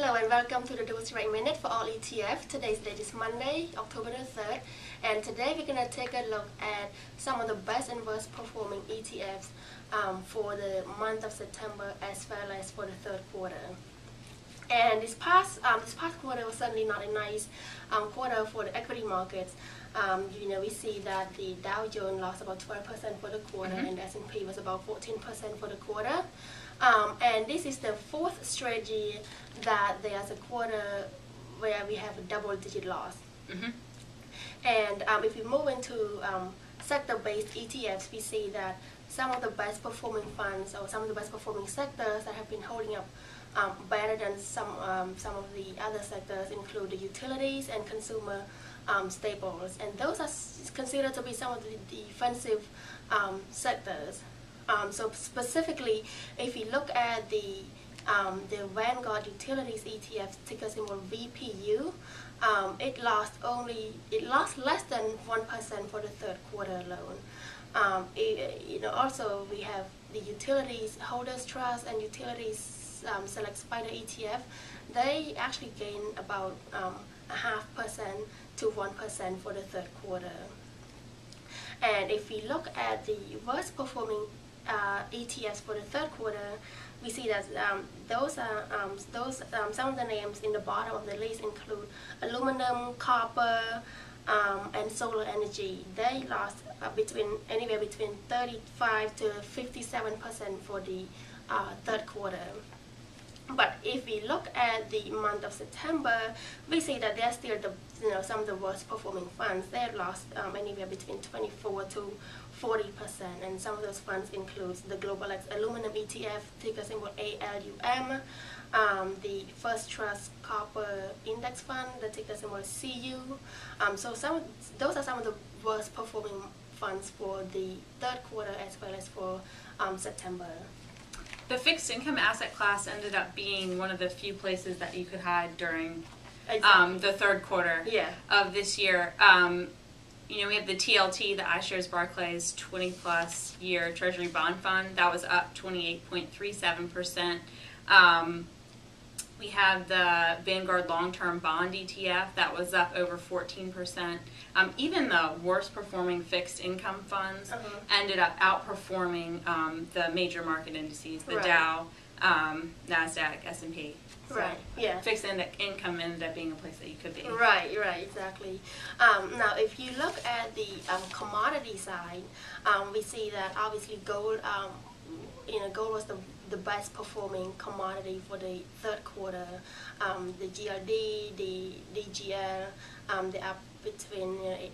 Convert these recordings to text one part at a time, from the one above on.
Hello and welcome to the DWA Minute for All ETF. Today's date is Monday, October the 3rd, and today we're going to take a look at some of the best and worst performing ETFs for the month of September as well as for the third quarter. And this past quarter was certainly not a nice quarter for the equity markets. We see that the Dow Jones lost about 12% for the quarter, and the S&P was about 14% for the quarter. And this is the fourth strategy that there's a quarter where we have a double-digit loss. And if we move into sector-based ETFs, we see that some of the best performing funds or some of the best performing sectors that have been holding up better than some of the other sectors include the utilities and consumer staples, and those are considered to be some of the defensive sectors. So specifically, if you look at the Vanguard Utilities ETF, ticker symbol VPU, it lost less than 1% for the third quarter alone. Also we have the Utilities Holders Trust and Utilities Select Spider ETF. They actually gained about 0.5% to 1% for the third quarter. And if we look at the worst performing ETFs for the third quarter, we see that some of the names in the bottom of the list include aluminum, copper, and solar energy. They lost anywhere between 35 to 57% for the third quarter. But if we look at the month of September, we see that they're still some of the worst performing funds. They have lost anywhere between 24 to 40%, and some of those funds include the Global X Aluminum ETF, ticker symbol ALUM, the First Trust Copper Index Fund, the ticker symbol CU. So those are some of the worst performing funds for the third quarter as well as for September. The fixed income asset class ended up being one of the few places that you could hide during the third quarter of this year. We have the TLT, the iShares Barclays 20-plus year Treasury Bond Fund. That was up 28.37%. We have the Vanguard Long-Term Bond ETF. That was up over 14%. Even the worst performing fixed income funds ended up outperforming the major market indices, the Dow, NASDAQ, S&P. So fixed income ended up being a place that you could be. Right, exactly. Now, if you look at the commodity side, we see that obviously gold, gold was the best performing commodity for the third quarter. The GLD, the DGL, they're up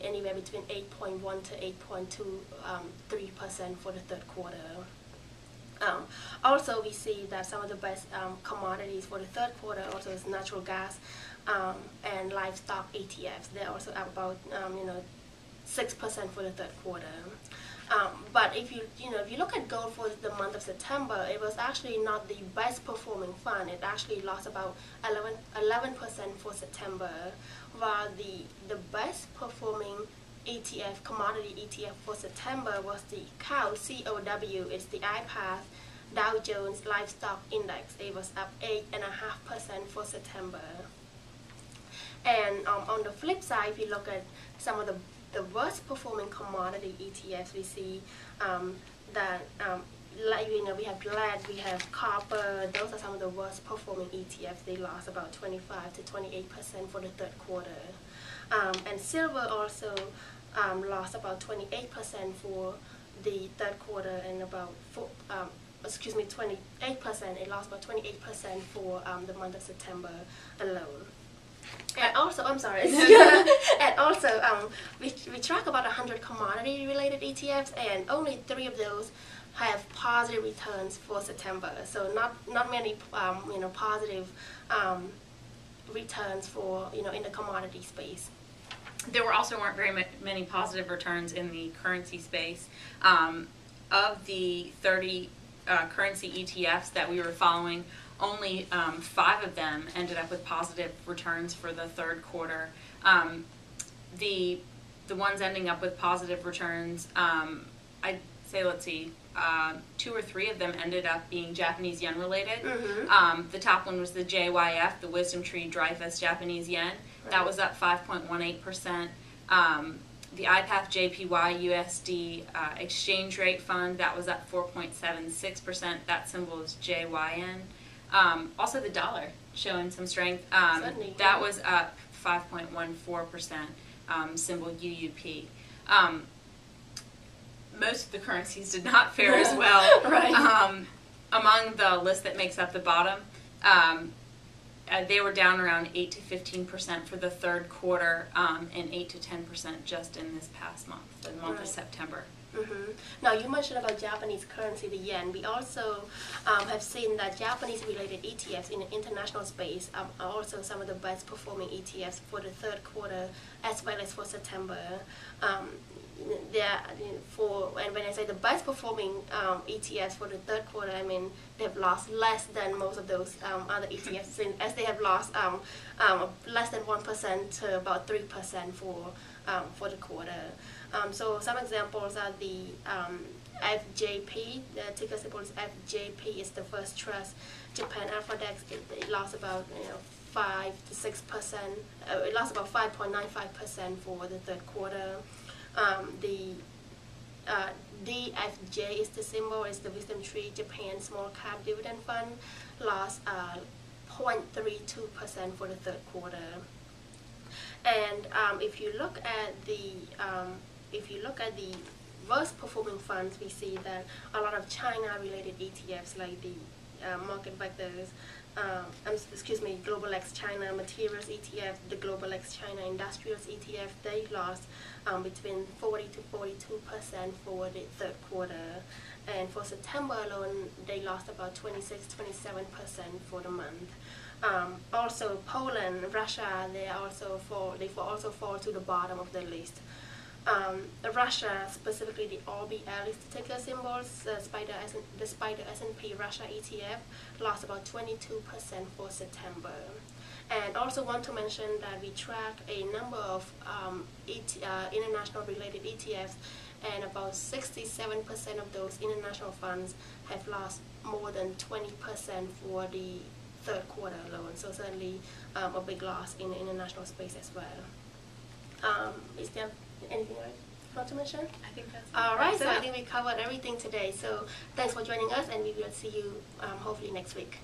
anywhere between 8.1 to 8.23% for the third quarter. Also, we see that some of the best commodities for the third quarter also is natural gas and livestock ETFs. They're also up about 6% for the third quarter. But if you look at gold for the month of September, it was actually not the best performing fund. It actually lost about 11% for September, while the best performing ETF, commodity ETF for September was the COW, C-O-W. It's the iPath Dow Jones Livestock Index. It was up 8.5% for September. And on the flip side, if you look at some of the worst performing commodity ETFs, we see that we have lead, we have copper. Those are some of the worst performing ETFs. They lost about 25 to 28% for the third quarter. And silver also lost about 28% for the third quarter, and about 28%. It lost about 28% for the month of September alone. And also, I'm sorry. And also, we track about 100 commodity-related ETFs, and only 3 of those have positive returns for September. So not many, positive returns for in the commodity space. There weren't very many positive returns in the currency space. Of the 30 currency ETFs that we were following, only 5 of them ended up with positive returns for the third quarter. The ones ending up with positive returns, I'd say, let's see, 2 or 3 of them ended up being Japanese yen related. The top one was the JYF, the Wisdom Tree Dreyfus Japanese Yen. Right. That was up 5.18%. The IPATH JPY USD exchange rate fund, that was up 4.76%. That symbol is JYN. Also the dollar showing some strength. That was up 5.14%, symbol UUP. Most of the currencies did not fare as well. Right. Among the list that makes up the bottom, they were down around 8 to 15% for the third quarter, and 8 to 10% just in this past month, the month of September. Now, you mentioned about Japanese currency, the yen. We also have seen that Japanese-related ETFs in the international space are also some of the best performing ETFs for the third quarter as well as for September. And when I say the best performing ETFs for the third quarter, I mean they've lost less than most of those other ETFs, as they have lost less than 1% to about 3% for the quarter. So some examples are the FJP. The ticker symbol is FJP. Is the First Trust Japan Alpha-Dex. It lost about 5 to 6%. It lost about 5.95% for the third quarter. The DFJ is the symbol, is the Wisdom Tree Japan Small Cap Dividend Fund, lost 0.32% for the third quarter. And if you look at the worst performing funds, we see that a lot of China-related ETFs like the market vectors, Global X China Materials ETF, the Global X China Industrials ETF, they lost between 40 to 42% for the third quarter. And for September alone, they lost about 26-27% for the month. Also, Poland, Russia, they also fall to the bottom of the list. Russia, specifically the RBL is the ticker symbols, despite the S&P Russia ETF, lost about 22% for September. And also want to mention that we track a number of international related ETFs, and about 67% of those international funds have lost more than 20% for the third quarter alone. So certainly a big loss in the international space as well. Is there anything else you want to mention? I think that's all right. So I think we covered everything today. So thanks for joining us, and we will see you hopefully next week.